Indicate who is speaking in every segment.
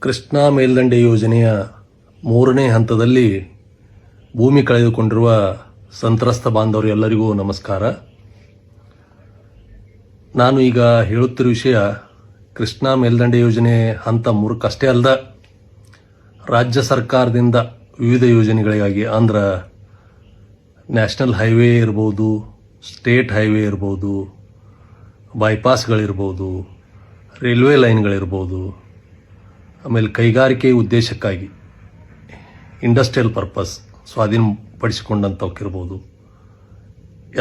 Speaker 1: ಕೃಷ್ಣಾ ಮೇಲ್ದಂಡೆ ಯೋಜನೆಯ 3ನೇ ಹಂತದಲ್ಲಿ ಭೂಮಿ ಕಳೆದುಕೊಂಡಿರುವ ಸಂತ್ರಸ್ತ ಬಾಂಧವರು ಎಲ್ಲರಿಗೂ ನಮಸ್ಕಾರ. ನಾನು ಈಗ ಹೇಳುತ್ತಿರುವ ವಿಷಯ ಕೃಷ್ಣಾ ಮೇಲ್ದಂಡೆ ಯೋಜನೆ ಹಂತ 3 ಅಷ್ಟೇ ಅಲ್ಲದ ರಾಜ್ಯ ಸರ್ಕಾರದಿಂದ ವಿವಿಧ ಯೋಜನೆಗಳಿಗಾಗಿ ಅಂದ್ರೆ ನ್ಯಾಷನಲ್ ಹೈವೇ ಇರ್ಬೋದು, ಸ್ಟೇಟ್ ಹೈವೇ ಇರ್ಬೋದು, ಬೈಪಾಸ್ಗಳಿರ್ಬೋದು, ರೈಲ್ವೆ ಲೈನ್ಗಳಿರ್ಬೋದು, ಆಮೇಲೆ ಕೈಗಾರಿಕೆ ಉದ್ದೇಶಕ್ಕಾಗಿ ಇಂಡಸ್ಟ್ರಿಯಲ್ ಪರ್ಪಸ್ ಸ್ವಾಧೀನಪಡಿಸಿಕೊಂಡಂಥವಕ್ಕಿರ್ಬೋದು.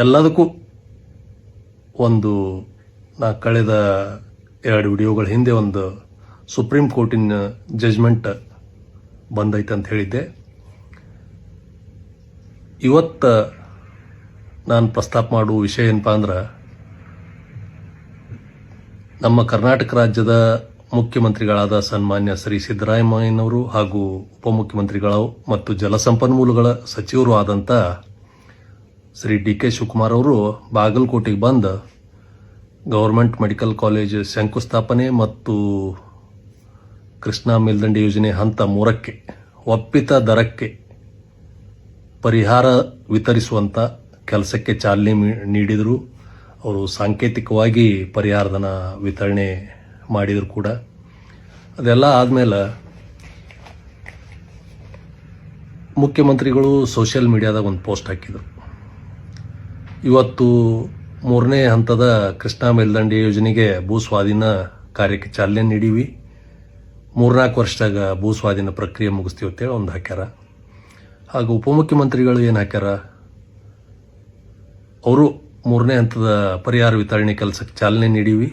Speaker 1: ಎಲ್ಲದಕ್ಕೂ ಒಂದು ನಾ ಕಳೆದ 2 ವಿಡಿಯೋಗಳ ಹಿಂದೆ ಒಂದು ಸುಪ್ರೀಂ ಕೋರ್ಟಿನ ಜಜ್ಮೆಂಟ್ ಬಂದೈತೆ ಅಂತ ಹೇಳಿದ್ದೆ. ಇವತ್ತು ನಾನು ಪ್ರಸ್ತಾಪ ಮಾಡುವ ವಿಷಯ ಏನಪ್ಪ ಅಂದ್ರೆ, ನಮ್ಮ ಕರ್ನಾಟಕ ರಾಜ್ಯದ ಮುಖ್ಯಮಂತ್ರಿಗಳಾದ ಸನ್ಮಾನ್ಯ ಶ್ರೀ ಸಿದ್ದರಾಮಯ್ಯನವರು ಹಾಗೂ ಉಪಮುಖ್ಯಮಂತ್ರಿಗಳು ಮತ್ತು ಜಲಸಂಪನ್ಮೂಲಗಳ ಸಚಿವರು ಆದಂಥ ಶ್ರೀ ಡಿ.ಕೆ. ಶಿವಕುಮಾರ್ ಅವರು ಬಾಗಲಕೋಟೆಗೆ ಬಂದು ಗೌರ್ಮೆಂಟ್ ಮೆಡಿಕಲ್ ಕಾಲೇಜ್ ಶಂಕುಸ್ಥಾಪನೆ ಮತ್ತು ಕೃಷ್ಣಾ ಮೇಲ್ದಂಡೆ ಯೋಜನೆ ಹಂತ 3ಕ್ಕೆ ಒಪ್ಪಿತ ದರಕ್ಕೆ ಪರಿಹಾರ ವಿತರಿಸುವಂಥ ಕೆಲಸಕ್ಕೆ ಚಾಲನೆ ನೀಡಿದರು. ಅವರು ಸಾಂಕೇತಿಕವಾಗಿ ಪರಿಹಾರಧನ ವಿತರಣೆ ಮಾಡಿದರು ಕೂಡ. ಅದೆಲ್ಲ ಆದಮೇಲೆ ಮುಖ್ಯಮಂತ್ರಿಗಳು ಸೋಷಿಯಲ್ ಮೀಡಿಯಾದಾಗ ಒಂದು ಪೋಸ್ಟ್ ಹಾಕಿದರು. ಇವತ್ತು 3ನೇ ಹಂತದ ಕೃಷ್ಣಾ ಮೇಲ್ದಂಡೆ ಯೋಜನೆಗೆ ಭೂ ಸ್ವಾಧೀನ ಕಾರ್ಯಕ್ಕೆ ಚಾಲನೆ ನೀಡೀವಿ, 3-4 ವರ್ಷದಾಗ ಭೂ ಸ್ವಾಧೀನ ಪ್ರಕ್ರಿಯೆ ಮುಗಿಸ್ತೀವಿ ಅಂತೇಳಿ ಒಂದು ಹಾಕ್ಯಾರ. ಹಾಗೂ ಉಪಮುಖ್ಯಮಂತ್ರಿಗಳು ಏನು ಹಾಕ್ಯಾರ, ಅವರು 3ನೇ ಹಂತದ ಪರಿಹಾರ ವಿತರಣೆ ಕೆಲಸಕ್ಕೆ ಚಾಲನೆ ನೀಡೀವಿ.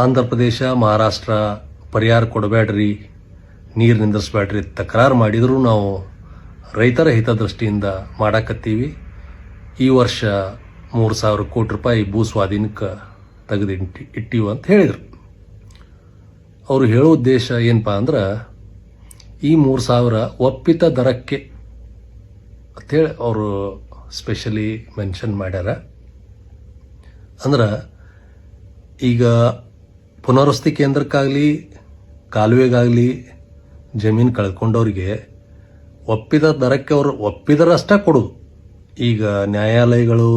Speaker 1: ಆಂಧ್ರ ಪ್ರದೇಶ, ಮಹಾರಾಷ್ಟ್ರ ಪರಿಹಾರ ಕೊಡಬೇಡ್ರಿ, ನೀರು ನಿಂದಿರಿಸಬೇಡ್ರಿ ತಕರಾರು ಮಾಡಿದರೂ ನಾವು ರೈತರ ಹಿತದೃಷ್ಟಿಯಿಂದ ಮಾಡಾಕತ್ತೀವಿ. ಈ ವರ್ಷ 3,000 ಕೋಟಿ ರೂಪಾಯಿ ಭೂ ಸ್ವಾಧೀನಕ್ಕೆ ಇಟ್ಟಿವು ಅಂತ ಹೇಳಿದರು. ಅವರು ಹೇಳೋ ಉದ್ದೇಶ ಏನಪ್ಪ ಅಂದ್ರೆ, ಈ 3,000 ಒಪ್ಪಿತ ದರಕ್ಕೆ ಅಂತೇಳಿ ಅವರು ಸ್ಪೆಷಲಿ ಮೆನ್ಷನ್ ಮಾಡ್ಯಾರ. ಅಂದ್ರೆ ಈಗ ಪುನರ್ವಸತಿ ಕೇಂದ್ರಕ್ಕಾಗಲಿ ಕಾಲುವೆಗಾಗಲಿ ಜಮೀನು ಕಳ್ಕೊಂಡವ್ರಿಗೆ ಒಪ್ಪಿದ ದರಕ್ಕೆ ಅವರು ಒಪ್ಪಿದರಷ್ಟೇ ಕೊಡೋದು. ಈಗ ನ್ಯಾಯಾಲಯಗಳು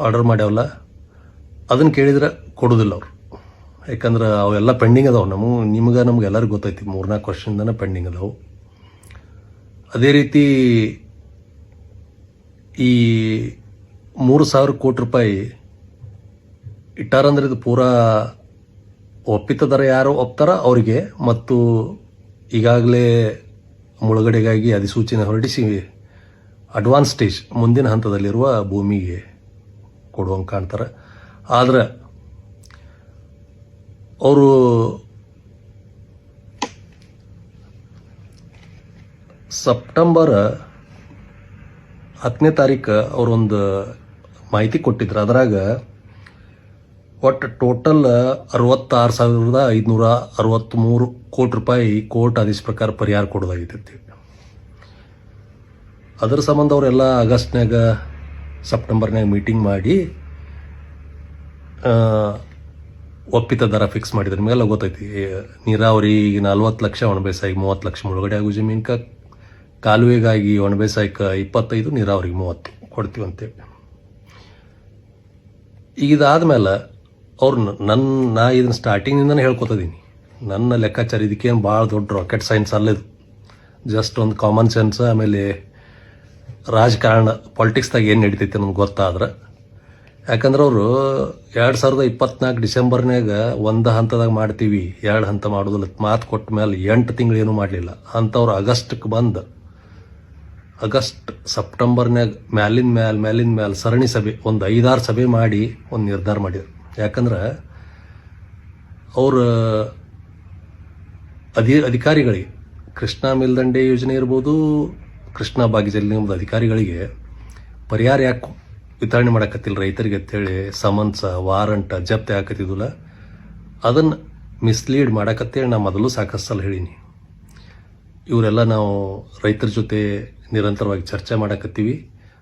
Speaker 1: ಆರ್ಡರ್ ಮಾಡ್ಯಾವಲ್ಲ, ಅದನ್ನು ಕೇಳಿದ್ರೆ ಕೊಡೋದಿಲ್ಲ ಅವರು. ಯಾಕಂದ್ರೆ ಅವೆಲ್ಲ ಪೆಂಡಿಂಗ್ ಅದಾವೆ. ನಮ್ಗೆ ಎಲ್ಲರಿಗೂ ಗೊತ್ತೈತಿ, 3-4 ವರ್ಷದಿಂದನೇ ಪೆಂಡಿಂಗ್ ಅದಾವೆ. ಅದೇ ರೀತಿ ಈ 3,000 ಕೋಟಿ ರೂಪಾಯಿ ಇಟ್ಟಾರಂದ್ರೆ ಇದು ಪೂರಾ ಒಪ್ಪಿತ ದರ ಯಾರು ಒಪ್ತಾರ ಅವರಿಗೆ, ಮತ್ತು ಈಗಾಗಲೇ ಮುಳುಗಡೆಗಾಗಿ ಅಧಿಸೂಚನೆ ಹೊರಡಿಸಿ ಅಡ್ವಾನ್ಸ್ ಸ್ಟೇಜ್ ಮುಂದಿನ ಹಂತದಲ್ಲಿರುವ ಭೂಮಿಗೆ ಕೊಡುವಂಗೆ ಕಾಣ್ತಾರೆ. ಆದ್ರೆ ಅವರು ಸೆಪ್ಟೆಂಬರ್ 10ನೇ ತಾರೀಕು ಅವರೊಂದು ಮಾಹಿತಿ ಕೊಟ್ಟಿದ್ರು. ಅದರಾಗ ಒಟ್ಟು ಟೋಟಲ್ 66,563 ಕೋಟಿ ರೂಪಾಯಿ ಕೋರ್ಟ್ ಆದೇಶ ಪ್ರಕಾರ ಪರಿಹಾರ ಕೊಡೋದಾಗಿತ್ತು. ಅದರ ಸಂಬಂಧ ಅವರೆಲ್ಲ ಆಗಸ್ಟ್ನಾಗ ಸೆಪ್ಟೆಂಬರ್ನಾಗ ಮೀಟಿಂಗ್ ಮಾಡಿ ಒಪ್ಪಿತ ದರ ಫಿಕ್ಸ್ ಮಾಡಿದ್ರೆ. ನಿಮಗೆಲ್ಲ ಗೊತ್ತೈತಿ, ನೀರಾವರಿ 40 ಲಕ್ಷ, ಒಣಬೇಸಾಯಿಗೆ 30 ಲಕ್ಷ ಮುಳುಗಡೆ ಆಗೋ ಜಮೀನ್ಕ, ಕಾಲುವೆಗಾಗಿ ಒಣಬೇಸಾಯಕ್ಕೆ 25, ನೀರಾವರಿಗೆ 30 ಕೊಡ್ತೀವಿ ಅಂತೇಳಿ. ಈಗ ಇದಾದ್ಮೇಲೆ ಅವ್ರು ನಾ ಇದನ್ನು ಸ್ಟಾರ್ಟಿಂಗಿಂದನೇ ಹೇಳ್ಕೊತಿದ್ದೀನಿ. ನನ್ನ ಲೆಕ್ಕಾಚಾರ ಇದಕ್ಕೇನು ಭಾಳ ದೊಡ್ಡ ರಾಕೆಟ್ ಸೈನ್ಸ್ ಅಲ್ಲದು, ಜಸ್ಟ್ ಒಂದು ಕಾಮನ್ ಸೆನ್ಸ್. ಆಮೇಲೆ ರಾಜಕಾರಣ ಪಾಲಿಟಿಕ್ಸ್ದಾಗ ಏನು ನಡೀತೈತೆ ನಮ್ಗೆ ಗೊತ್ತಾದ್ರೆ. ಯಾಕಂದ್ರೆ ಅವರು 2024 ಡಿಸೆಂಬರ್ನಾಗ ಒಂದು ಹಂತದಾಗ ಮಾಡ್ತೀವಿ, 2 ಹಂತ ಮಾಡೋದಿಲ್ಲ ಮಾತು ಕೊಟ್ಟ ಮೇಲೆ 8 ತಿಂಗಳು ಏನೂ ಮಾಡಲಿಲ್ಲ. ಅಂಥವ್ರು ಆಗಸ್ಟ್ಗೆ ಬಂದು ಸೆಪ್ಟೆಂಬರ್ನಾಗ ಮ್ಯಾಲಿನ ಸರಣಿ ಸಭೆ, ಒಂದು 5-6 ಸಭೆ ಮಾಡಿ ಒಂದು ನಿರ್ಧಾರ ಮಾಡಿದ್ರು. ಯಾಕಂದ್ರೆ ಅವ್ರ ಅಧಿಕಾರಿಗಳಿಗೆ, ಕೃಷ್ಣಾ ಮೇಲ್ದಂಡೆ ಯೋಜನೆ ಇರ್ಬೋದು, ಕೃಷ್ಣಾ ಭಾಗ್ಯಜಲ ನಿಗಮದ ಅಧಿಕಾರಿಗಳಿಗೆ ಪರಿಹಾರ ಯಾಕೆ ವಿತರಣೆ ಮಾಡಕತ್ತಿಲ್ಲ ರೈತರಿಗೆ ಅಂತೇಳಿ ಸಮನ್ಸ, ವಾರಂಟ್, ಜಪ್ತಿ ಹಾಕತ್ತಿದ್ದಿಲ್ಲ. ಅದನ್ನು ಮಿಸ್ಲೀಡ್ ಮಾಡಕತ್ತೇಳಿ ನಾ ಮೊದಲು ಸಾಕಷ್ಟು ಸಲ ಹೇಳೀನಿ. ಇವರೆಲ್ಲ ನಾವು ರೈತರ ಜೊತೆ ನಿರಂತರವಾಗಿ ಚರ್ಚೆ ಮಾಡಕತ್ತೀವಿ,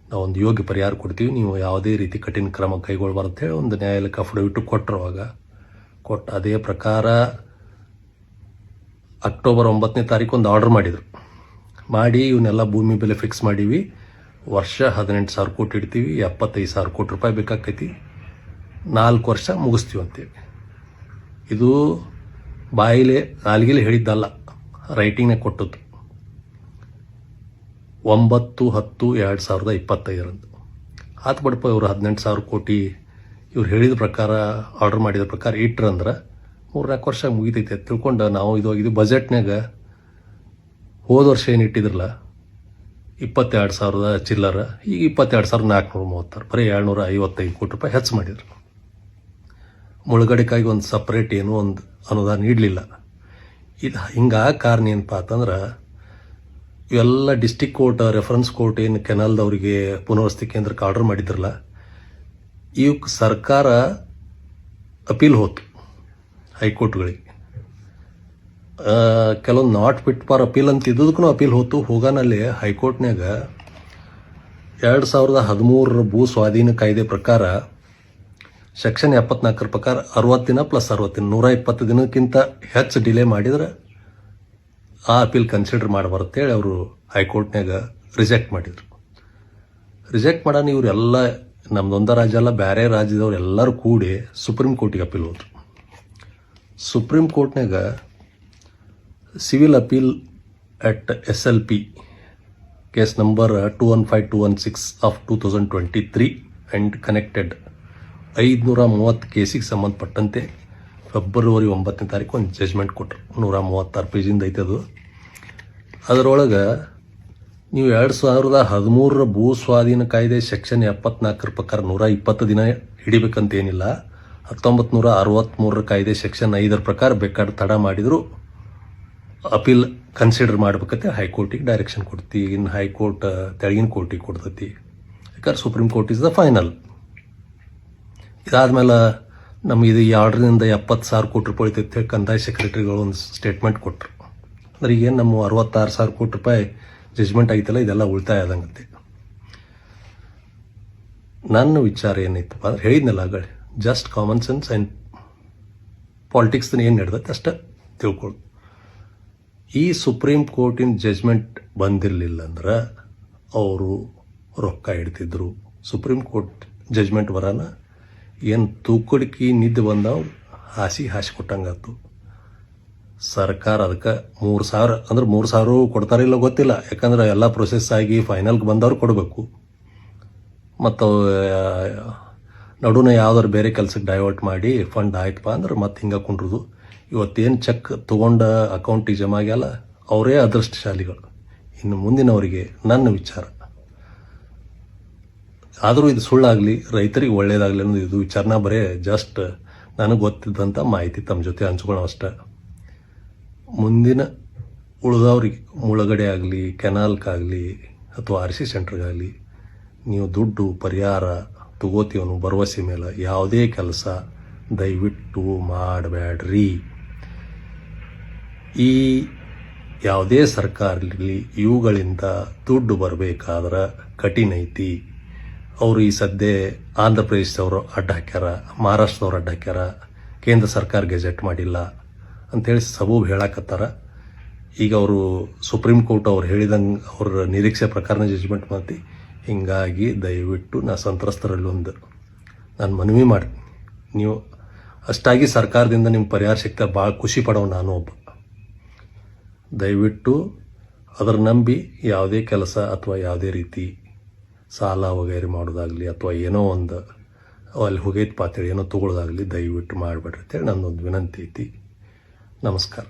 Speaker 1: ನಾವು ಒಂದು ಯೋಗ್ಯ ಪರಿಹಾರ ಕೊಡ್ತೀವಿ, ನೀವು ಯಾವುದೇ ರೀತಿ ಕಠಿಣ ಕ್ರಮ ಕೈಗೊಳ್ಳಬಾರ್ದು ಹೇಳಿ ಒಂದು ನ್ಯಾಯಾಲಯಕ್ಕೆ ಅಫಿಡವಿಟ್ ಕೊಟ್ಟರು. ಅವಾಗ ಕೊಟ್ಟು ಅದೇ ಪ್ರಕಾರ ಅಕ್ಟೋಬರ್ 9ನೇ ತಾರೀಕು ಒಂದು ಆರ್ಡರ್ ಮಾಡಿದರು. ಮಾಡಿ ಇವನ್ನೆಲ್ಲ ಭೂಮಿ ಬೆಲೆ ಫಿಕ್ಸ್ ಮಾಡೀವಿ, ವರ್ಷ 18,000 ಕೋಟಿ ಇಡ್ತೀವಿ, 75,000 ಕೋಟಿ ರೂಪಾಯಿ ಬೇಕಾಗ್ತೈತಿ, 4 ವರ್ಷ ಮುಗಿಸ್ತೀವಿ ಅಂತೇಳಿ. ಇದು ಬಾಯಿಲೆ ನಾಲ್ಗಿಲೆ ಹೇಳಿದ್ದಲ್ಲ, ರೈಟಿಂಗ್ನಾಗ ಕೊಟ್ಟದ್ದು 9/10/2025 ಆತು ಬಿಡಪ್ಪ. ಇವರು 18,000 ಕೋಟಿ ಇವ್ರು ಹೇಳಿದ ಪ್ರಕಾರ ಆರ್ಡರ್ ಮಾಡಿದ ಪ್ರಕಾರ ಇಟ್ರಂದ್ರೆ 3-4 ವರ್ಷ ಮುಗಿತೈತೆ ಅಂತ ತಿಳ್ಕೊಂಡು ನಾವು ಇದು ಬಜೆಟ್ನಾಗ ಹೋದ ವರ್ಷ ಏನು ಇಟ್ಟಿದ್ರಲ್ಲ 22,000 ಚಿಲ್ಲರ, ಈಗ 22,436, ಬರೀ 755 ಕೋಟಿ ರೂಪಾಯಿ ಹೆಚ್ಚು ಮಾಡಿದ್ರು. ಮುಳುಗಡೆಕಾಗಿ ಒಂದು ಸಪ್ರೇಟ್ ಏನೂ ಒಂದು ಅನುದಾನ ನೀಡಲಿಲ್ಲ. ಇದು ಹಿಂಗಾಗಿ ಕಾರಣ ಏನಪ್ಪ ಅಂತಂದ್ರೆ ಇವೆಲ್ಲ ಡಿಸ್ಟಿಕ್ ಕೋರ್ಟ್, ರೆಫರೆನ್ಸ್ ಕೋರ್ಟ್ ಏನು ಕೆನಾಲ್ದವರಿಗೆ ಪುನರ್ವಸತಿ ಕೇಂದ್ರಕ್ಕೆ ಆರ್ಡರ್ ಮಾಡಿದ್ರಲ್ಲ, ಇವಕ್ಕೆ ಸರ್ಕಾರ ಅಪೀಲ್ ಹೋತು ಹೈಕೋರ್ಟ್ಗಳಿಗೆ. ಕೆಲವೊಂದು ನಾಟ್ ಫಿಟ್ ಫಾರ್ ಅಪೀಲ್ ಅಂತ ಇದ್ದದಕ್ಕೂ ಅಪೀಲ್ ಹೋತು. ಹೋಗಾನಲ್ಲಿ ಹೈಕೋರ್ಟ್ನಾಗ 2013 ಭೂ ಸ್ವಾಧೀನ ಕಾಯ್ದೆ ಪ್ರಕಾರ ಸೆಕ್ಷನ್ 74 ಪ್ರಕಾರ 60 ದಿನ ಪ್ಲಸ್ 60 ದಿನ 120 ದಿನಕ್ಕಿಂತ ಹೆಚ್ಚು ಡಿಲೇ ಮಾಡಿದ್ರೆ ಆ ಅಪೀಲ್ ಕನ್ಸಿಡರ್ ಮಾಡಬಾರತ್ತೇಳಿ ಅವರು ಹೈಕೋರ್ಟ್ನಾಗ ರಿಜೆಕ್ಟ್ ಮಾಡಿದರು. ರಿಜೆಕ್ಟ್ ಮಾಡೋಣ ಇವರೆಲ್ಲ ನಮ್ದೊಂದ ರಾಜ್ಯ ಅಲ್ಲ, ಬೇರೆ ರಾಜ್ಯದವ್ರು ಎಲ್ಲರೂ ಕೂಡಿ ಸುಪ್ರೀಂ ಕೋರ್ಟಿಗೆ ಅಪೀಲ್ ಹೋದ್ರು. ಸುಪ್ರೀಂ ಕೋರ್ಟ್ನಾಗ civil appeal at SLP case number 215216 of 2023 and connected 530 ಕೇಸಿಗೆ ಸಂಬಂಧಪಟ್ಟಂತೆ ಫೆಬ್ರವರಿ 9ನೇ ತಾರೀಕು ಒಂದು ಜಜ್ಮೆಂಟ್ ಕೊಟ್ಟರು. 136 ಪೇಜಿಂದ ಐತೆ ಅದು. ಅದರೊಳಗೆ ನೀವು 2013 ಭೂ ಸ್ವಾಧೀನ ಕಾಯ್ದೆ ಸೆಕ್ಷನ್ 74 ಪ್ರಕಾರ 120 ದಿನ ಹಿಡಿಬೇಕಂತೇನಿಲ್ಲ. 1963 ಕಾಯ್ದೆ ಸೆಕ್ಷನ್ 5 ಪ್ರಕಾರ ಬೇಕಾದ್ರೆ ತಡ ಮಾಡಿದ್ರು ಅಪೀಲ್ ಕನ್ಸಿಡರ್ ಮಾಡ್ಬೇಕಂತೆ ಹೈಕೋರ್ಟಿಗೆ ಡೈರೆಕ್ಷನ್ ಕೊಡ್ತಿ. ಇನ್ನು ಹೈಕೋರ್ಟ್ ತೆಳಗಿನ ಕೋರ್ಟಿಗೆ ಕೊಡ್ತೈತಿ, ಯಾಕಂದ್ರೆ supreme court is the final. ಇದಾದ್ಮೇಲೆ ನಮಗೆ ಈ ಆರ್ಡ್ರಿಂದ 70,000 ಕೋಟಿ ರೂಪಾಯಿ ಉಳಿತೈತೆ ಕಂದಾಯ ಸೆಕ್ರೆಟರಿಗಳು ಒಂದು ಸ್ಟೇಟ್ಮೆಂಟ್ ಕೊಟ್ಟರು. ಅಂದ್ರೆ ಈಗೇನು ನಮ್ಮ 66,000 ಕೋಟಿ ರೂಪಾಯಿ ಜಜ್ಮೆಂಟ್ ಆಗಿತ್ತಲ್ಲ, ಇದೆಲ್ಲ ಉಳಿತಾಯ ಆದಂಗಂತೆ. ನನ್ನ ವಿಚಾರ ಏನೈತಪ್ಪ ಅಂದ್ರೆ ಹೇಳಿದ್ನಲ್ಲ ಆಗಳೆ, just common sense and politics ಏನು ನಡೆದತ್ತೆ ಅಷ್ಟೇ ತಿಳ್ಕೊಳ್ಳು. ಈ ಸುಪ್ರೀಂ ಕೋರ್ಟಿನ ಜಜ್ಮೆಂಟ್ ಬಂದಿರಲಿಲ್ಲ ಅಂದ್ರೆ ಅವರು ರೊಕ್ಕ ಇಡ್ತಿದ್ರು. ಸುಪ್ರೀಂ ಕೋರ್ಟ್ ಜಜ್ಮೆಂಟ್ ಬರೋಣ ಏನು ತೂಕಡಿಕೆ ನಿದ್ದೆ ಬಂದಾವು ಹಾಸಿ ಕೊಟ್ಟಂಗಾತು. ಸರ್ಕಾರ ಅದಕ್ಕೆ 3,000 ಅಂದ್ರೆ 3,000 ಕೊಡ್ತಾರಿಲ್ಲ ಗೊತ್ತಿಲ್ಲ, ಯಾಕಂದ್ರೆ ಎಲ್ಲ ಪ್ರೊಸೆಸ್ ಆಗಿ ಫೈನಲ್ಗೆ ಬಂದವ್ರು ಕೊಡಬೇಕು. ಮತ್ತು ನಡುನ ಯಾವ್ದಾದ್ರು ಬೇರೆ ಕೆಲಸಕ್ಕೆ ಡೈವರ್ಟ್ ಮಾಡಿ ಫಂಡ್ ಆಯ್ತಪ್ಪ ಅಂದ್ರೆ ಮತ್ತೆ ಹಿಂಗೆ ಕುಂಡ್ರದು. ಇವತ್ತೇನು ಚೆಕ್ ತೊಗೊಂಡ ಅಕೌಂಟಿಗೆ ಜಮಾ ಆಗ್ಯಲ್ಲ ಅವರೇ ಅದೃಷ್ಟಶಾಲಿಗಳು. ಇನ್ನು ಮುಂದಿನವರಿಗೆ ನನ್ನ ವಿಚಾರ, ಆದರೂ ಇದು ಸುಳ್ಳಾಗಲಿ, ರೈತರಿಗೆ ಒಳ್ಳೇದಾಗಲಿ ಅನ್ನೋದು ಇದು ವಿಚಾರನ ಬರೇ ಜಸ್ಟ್ ನನಗೆ ಗೊತ್ತಿದ್ದಂಥ ಮಾಹಿತಿ ತಮ್ಮ ಜೊತೆ ಹಂಚ್ಕೊಳ್ಳೋ ಅಷ್ಟೇ. ಮುಂದಿನ ಉಳಿದವ್ರಿಗೆ ಮುಳುಗಡೆ ಆಗಲಿ, ಕೆನಾಲ್ಕಾಗಲಿ ಅಥವಾ RC ಸೆಂಟ್ರಿಗಾಗಲಿ ನೀವು ದುಡ್ಡು ಪರಿಹಾರ ತಗೋತೀವನು ಭರವಸೆ ಮೇಲೆ ಯಾವುದೇ ಕೆಲಸ ದಯವಿಟ್ಟು ಮಾಡಬೇಡ್ರಿ. ಈ ಯಾವುದೇ ಸರ್ಕಾರ ಇರಲಿ ಇವುಗಳಿಂದ ದುಡ್ಡು ಬರಬೇಕಾದ್ರೆ ಕಠಿಣ ಐತಿ. ಅವರು ಈ ಸದ್ಯ ಆಂಧ್ರ ಪ್ರದೇಶದವರು ಅಡ್ಡ ಹಾಕ್ಯಾರ, ಮಹಾರಾಷ್ಟ್ರದವ್ರು ಅಡ್ಡ ಹಾಕ್ಯಾರ, ಕೇಂದ್ರ ಸರ್ಕಾರ ಗೆಜೆಟ್ ಮಾಡಿಲ್ಲ ಅಂಥೇಳಿ ಸಬೂಬ್ ಹೇಳಕತ್ತಾರ. ಈಗ ಅವರು ಸುಪ್ರೀಂ ಕೋರ್ಟ್ ಅವ್ರು ಹೇಳಿದಂಗೆ ಅವ್ರ ನಿರೀಕ್ಷೆ ಪ್ರಕಾರನ ಜಜ್ಮೆಂಟ್ ಮಾಡ್ತಿ. ಹೀಗಾಗಿ ದಯವಿಟ್ಟು ನಾ ಸಂತ್ರಸ್ತರಲ್ಲಿ ಒಂದು ನಾನು ಮನವಿ ಮಾಡ್ತೀನಿ, ನೀವು ಅಷ್ಟಾಗಿ ಸರ್ಕಾರದಿಂದ ನಿಮ್ಮ ಪರಿಹಾರ ಸಿಗ್ತಾ ಭಾಳ ಖುಷಿ ಪಡೋ ನಾನು ಒಬ್ಬ. ದಯವಿಟ್ಟು ಅದರ ನಂಬಿ ಯಾವುದೇ ಕೆಲಸ ಅಥವಾ ಯಾವುದೇ ರೀತಿ ಸಾಲ ವಗೈರೆ ಮಾಡೋದಾಗಲಿ ಅಥವಾ ಏನೋ ಒಂದು ಅಲ್ಲಿ ಹೋಗೈತೆ ಪಾತ್ರೆ ಏನೋ ತೊಗೊಳೋದಾಗಲಿ ದಯವಿಟ್ಟು ಮಾಡಬೇಡ್ರಿ ಅಂತೇಳಿ ನನ್ನೊಂದು ವಿನಂತಿ ಐತಿ. ನಮಸ್ಕಾರ.